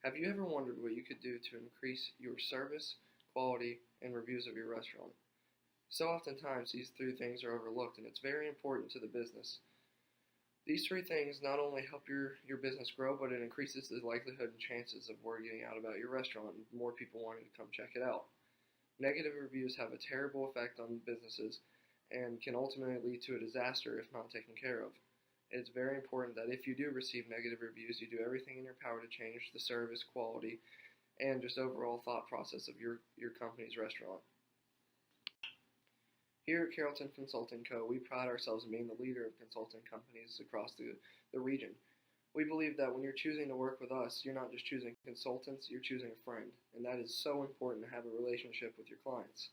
Have you ever wondered what you could do to increase your service, quality, and reviews of your restaurant? So oftentimes these three things are overlooked, and it's very important to the business. These three things not only help your business grow, but it increases the likelihood and chances of word getting out about your restaurant and more people wanting to come check it out. Negative reviews have a terrible effect on businesses and can ultimately lead to a disaster if not taken care of. It's very important that if you do receive negative reviews, you do everything in your power to change the service, quality, and just overall thought process of your company's restaurant. Here at Carrollton Consulting Co., we pride ourselves in being the leader of consulting companies across the region. We believe that when you're choosing to work with us, you're not just choosing consultants, you're choosing a friend, and that is so important to have a relationship with your clients.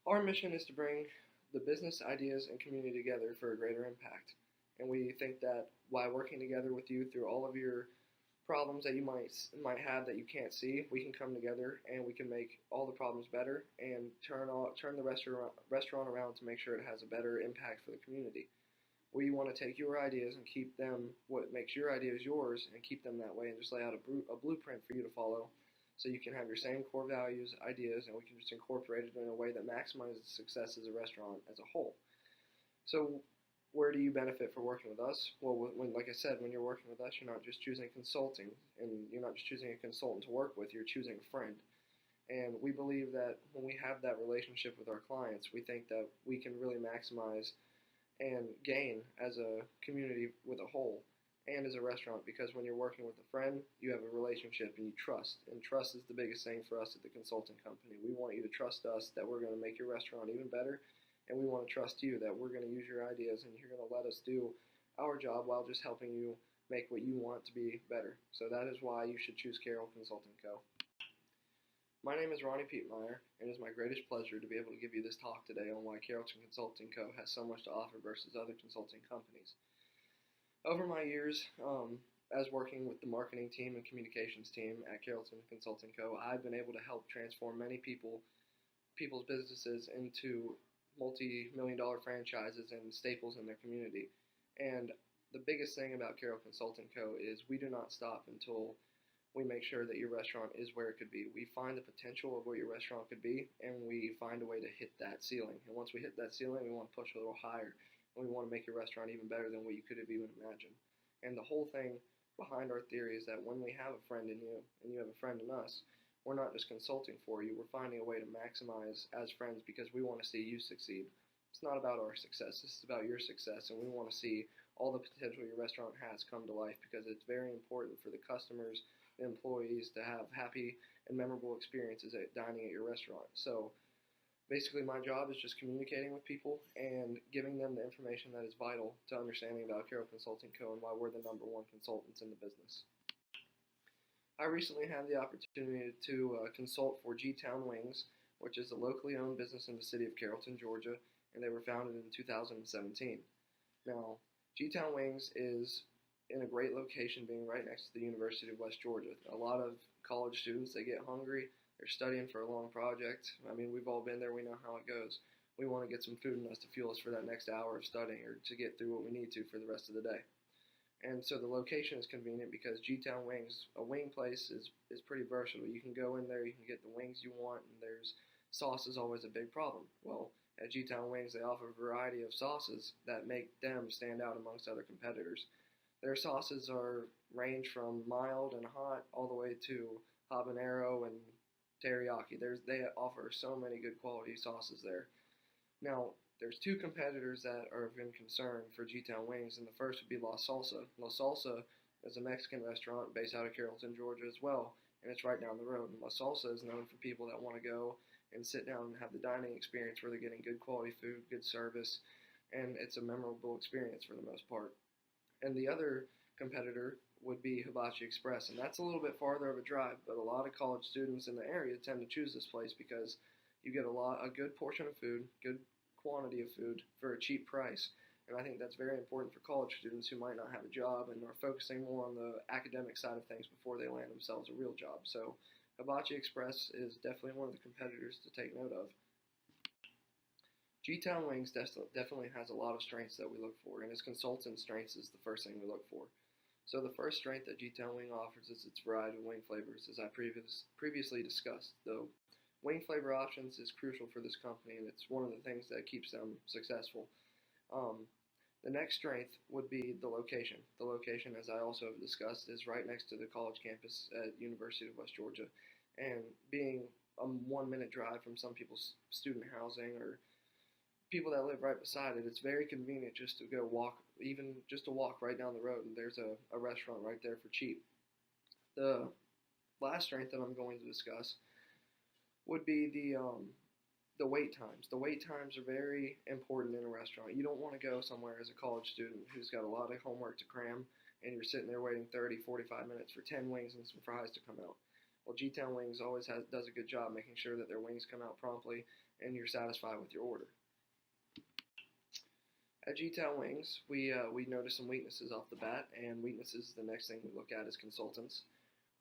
Our mission is to bring the business ideas and community together for a greater impact. And we think that by working together with you through all of your problems that you might have that you can't see, we can come together and we can make all the problems better and turn the restaurant around to make sure it has a better impact for the community. We want to take your ideas and keep them, what makes your ideas yours, and keep them that way, and just lay out a blueprint for you to follow so you can have your same core values, ideas, and we can just incorporate it in a way that maximizes success as a restaurant as a whole. So where do you benefit for working with us? Well, like I said, when you're working with us, you're not just choosing consulting, and you're not just choosing a consultant to work with, you're choosing a friend. And we believe that when we have that relationship with our clients, we think that we can really maximize and gain as a community with a whole and as a restaurant, because when you're working with a friend, you have a relationship and you trust. And trust is the biggest thing for us at the consulting company. We want you to trust us that we're going to make your restaurant even better. And we want to trust you that we're going to use your ideas and you're going to let us do our job while just helping you make what you want to be better. So that is why you should choose Carroll Consulting Co. My name is Ronny, and it is my greatest pleasure to be able to give you this talk today on why Carrollton Consulting Co. has so much to offer versus other consulting companies. Over my years, as working with the marketing team and communications team at Carrollton Consulting Co., I've been able to help transform many people's businesses into multi-million-dollar franchises and staples in their community. And the biggest thing about Carroll Consulting Co. is we do not stop until we make sure that your restaurant is where it could be. We find the potential of what your restaurant could be, and we find a way to hit that ceiling. And once we hit that ceiling, we want to push a little higher, and we want to make your restaurant even better than what you could have even imagined. And the whole thing behind our theory is that when we have a friend in you, and you have a friend in us, we're not just consulting for you, we're finding a way to maximize as friends because we want to see you succeed. It's not about our success, this is about your success, and we want to see all the potential your restaurant has come to life because it's very important for the customers and employees to have happy and memorable experiences at dining at your restaurant. So basically my job is just communicating with people and giving them the information that is vital to understanding about Carroll Consulting Co. and why we're the #1 consultants in the business. I recently had the opportunity to consult for G-Town Wings, which is a locally owned business in the city of Carrollton, Georgia, and they were founded in 2017. Now, G-Town Wings is in a great location being right next to the University of West Georgia. A lot of college students, they get hungry, they're studying for a long project. I mean, we've all been there, we know how it goes. We want to get some food in us to fuel us for that next hour of studying or to get through what we need to for the rest of the day. And so the location is convenient because G-Town Wings, a wing place, is pretty versatile. You can go in there, you can get the wings you want, and sauce is always a big problem. Well, at G-Town Wings, they offer a variety of sauces that make them stand out amongst other competitors. Their sauces range from mild and hot all the way to habanero and teriyaki. They offer so many good quality sauces there. Now, there's two competitors that are of concern for G-Town Wings, and the first would be La Salsa. La Salsa is a Mexican restaurant based out of Carrollton, Georgia as well, and it's right down the road. And La Salsa is known for people that want to go and sit down and have the dining experience where they're getting good quality food, good service, and it's a memorable experience for the most part. And the other competitor would be Hibachi Express, and that's a little bit farther of a drive, but a lot of college students in the area tend to choose this place because you get a good portion of food, good quantity of food for a cheap price. And I think that's very important for college students who might not have a job and are focusing more on the academic side of things before they land themselves a real job. So Hibachi Express is definitely one of the competitors to take note of. G-Town Wings definitely has a lot of strengths that we look for, and as consultant, strengths is the first thing we look for. So the first strength that G-Town Wing offers is its variety of wing flavors, as I previously discussed. Though wing flavor options is crucial for this company, and it's one of the things that keeps them successful. Um, the next strength would be the location. The location, as I also have discussed, is right next to the college campus at University of West Georgia, and being a 1 minute drive from some people's student housing or people that live right beside it, it's very convenient just to go walk, even just to walk right down the road, and there's a restaurant right there for cheap. The last strength that I'm going to discuss would be the wait times. The wait times are very important in a restaurant. You don't want to go somewhere as a college student who's got a lot of homework to cram, and you're sitting there waiting 30, 45 minutes for 10 wings and some fries to come out. Well, G-Town Wings always does a good job making sure that their wings come out promptly and you're satisfied with your order. At G-Town Wings, we notice some weaknesses off the bat, and weaknesses is the next thing we look at as consultants.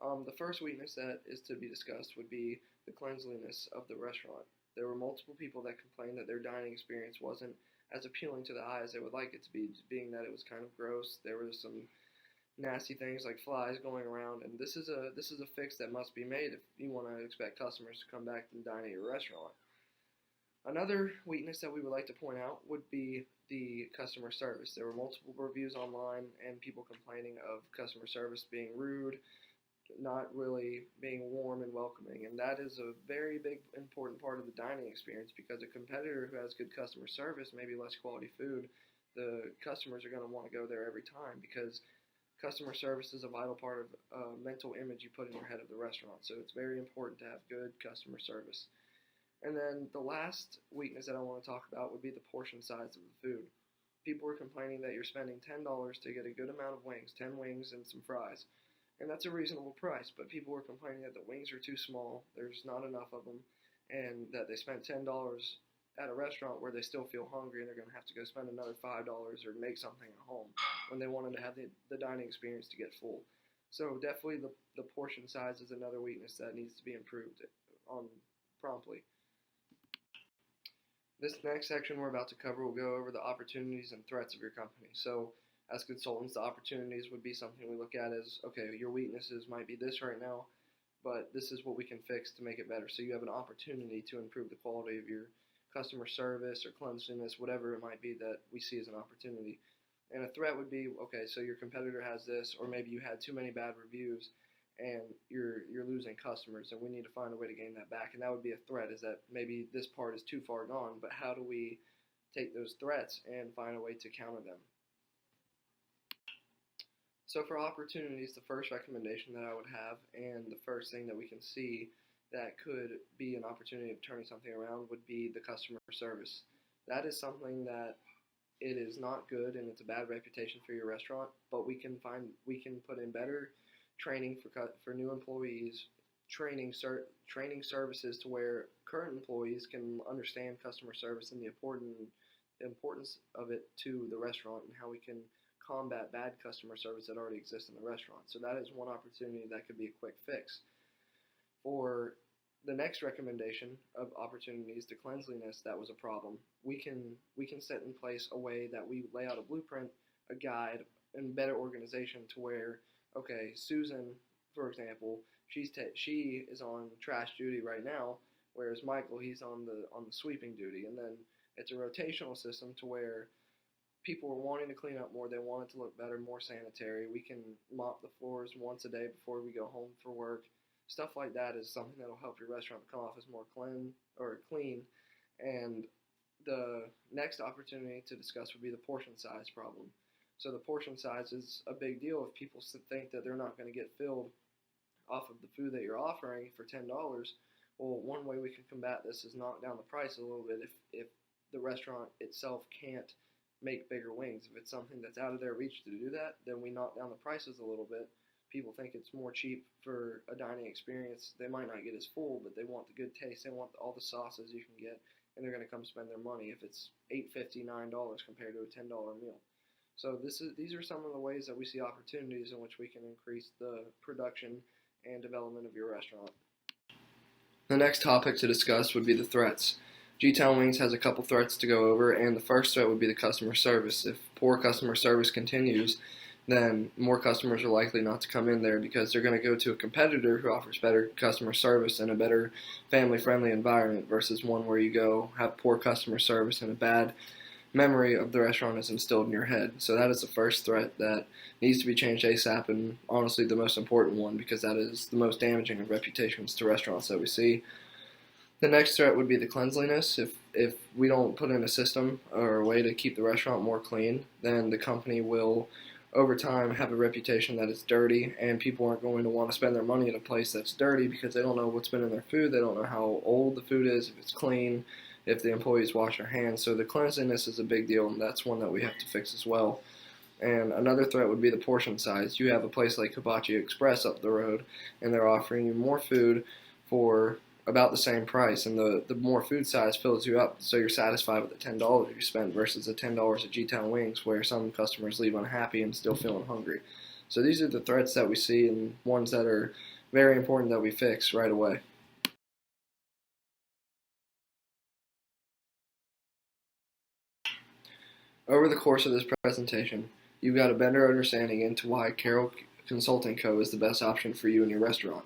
The first weakness that is to be discussed would be the cleanliness of the restaurant. There were multiple people that complained that their dining experience wasn't as appealing to the eye as they would like it to be, being that it was kind of gross. There were some nasty things like flies going around, and this is a fix that must be made if you want to expect customers to come back and dine at your restaurant. Another weakness that we would like to point out would be the customer service. There were multiple reviews online and people complaining of customer service being rude, not really being warm and welcoming, and that is a very big important part of the dining experience, because a competitor who has good customer service, maybe less quality food, the customers are going to want to go there every time, because customer service is a vital part of mental image you put in your head of the restaurant. So it's very important to have good customer service. And then the last weakness that I want to talk about would be the portion size of the food. People were complaining that you're spending $10 to get a good amount of wings, 10 wings and some fries. And that's a reasonable price, but people were complaining that the wings are too small, there's not enough of them, and that they spent $10 at a restaurant where they still feel hungry and they're going to have to go spend another $5 or make something at home when they wanted to have the dining experience to get full. So definitely the portion size is another weakness that needs to be improved on promptly. This next section we're about to cover will go over the opportunities and threats of your company. So as consultants, the opportunities would be something we look at as, okay, your weaknesses might be this right now, but this is what we can fix to make it better. So you have an opportunity to improve the quality of your customer service or cleanliness, whatever it might be that we see as an opportunity. And a threat would be, okay, so your competitor has this, or maybe you had too many bad reviews and you're losing customers, and we need to find a way to gain that back. And that would be a threat, is that maybe this part is too far gone, but how do we take those threats and find a way to counter them? So for opportunities, the first recommendation that I would have, and the first thing that we can see that could be an opportunity of turning something around, would be the customer service. That is something that it is not good, and it's a bad reputation for your restaurant, but we can put in better training for new employees, training services to where current employees can understand customer service and the importance of it to the restaurant, and how we can combat bad customer service that already exists in the restaurant. So that is one opportunity that could be a quick fix. For the next recommendation of opportunities, the cleanliness that was a problem, we can set in place a way that we lay out a blueprint, a guide, and better organization to where, okay, Susan, for example, she is on trash duty right now, whereas Michael, he's on the sweeping duty, and then it's a rotational system to where people are wanting to clean up more, they want it to look better, more sanitary. We can mop the floors once a day before we go home for work. Stuff like that is something that will help your restaurant come off as more clean. And the next opportunity to discuss would be the portion size problem. So the portion size is a big deal. If people think that they're not going to get filled off of the food that you're offering for $10, well, one way we can combat this is knock down the price a little bit. If the restaurant itself can't make bigger wings, if it's something that's out of their reach to do that, then we knock down the prices a little bit. People think it's more cheap for a dining experience. They might not get as full, but they want the good taste. They want all the sauces you can get, and they're going to come spend their money if it's $8.50, $9 compared to a $10 meal. So these are some of the ways that we see opportunities in which we can increase the production and development of your restaurant. The next topic to discuss would be the threats. G-Town Wings has a couple threats to go over, and the first threat would be the customer service. If poor customer service continues, then more customers are likely not to come in there because they're going to go to a competitor who offers better customer service and a better family-friendly environment versus one where you go have poor customer service and a bad memory of the restaurant is instilled in your head. So that is the first threat that needs to be changed ASAP, and honestly the most important one because that is the most damaging of reputations to restaurants that we see. The next threat would be the cleanliness. If we don't put in a system or a way to keep the restaurant more clean, then the company will over time have a reputation that it's dirty, and people aren't going to want to spend their money at a place that's dirty because they don't know what's been in their food, they don't know how old the food is, if it's clean, if the employees wash their hands. So the cleanliness is a big deal, and that's one that we have to fix as well. And another threat would be the portion size. You have a place like Hibachi Express up the road, and they're offering you more food for about the same price, and the more food size fills you up, so you're satisfied with the $10 you spent versus the $10 at G-Town Wings, where some customers leave unhappy and still feeling hungry. So these are the threats that we see, and ones that are very important that we fix right away. Over the course of this presentation, you've got a better understanding into why Carroll Consulting Co. is the best option for you and your restaurant.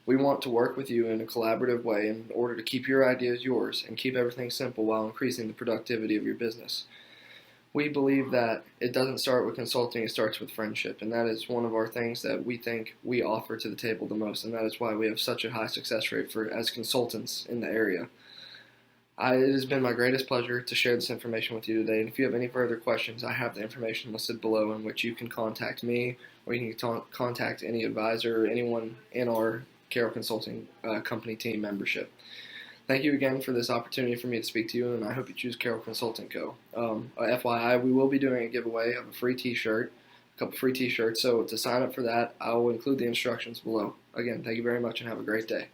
We want to work with you in a collaborative way in order to keep your ideas yours and keep everything simple while increasing the productivity of your business. We believe that it doesn't start with consulting, it starts with friendship, and that is one of our things that we think we offer to the table the most, and that is why we have such a high success rate as consultants in the area. It has been my greatest pleasure to share this information with you today, and if you have any further questions, I have the information listed below in which you can contact me, or you can contact any advisor or anyone in our Carroll Consulting Company team membership. Thank you again for this opportunity for me to speak to you, and I hope you choose Carroll Consulting Co. FYI, we will be doing a giveaway of a free t-shirt, a couple free t-shirts, so to sign up for that, I will include the instructions below. Again, thank you very much and have a great day.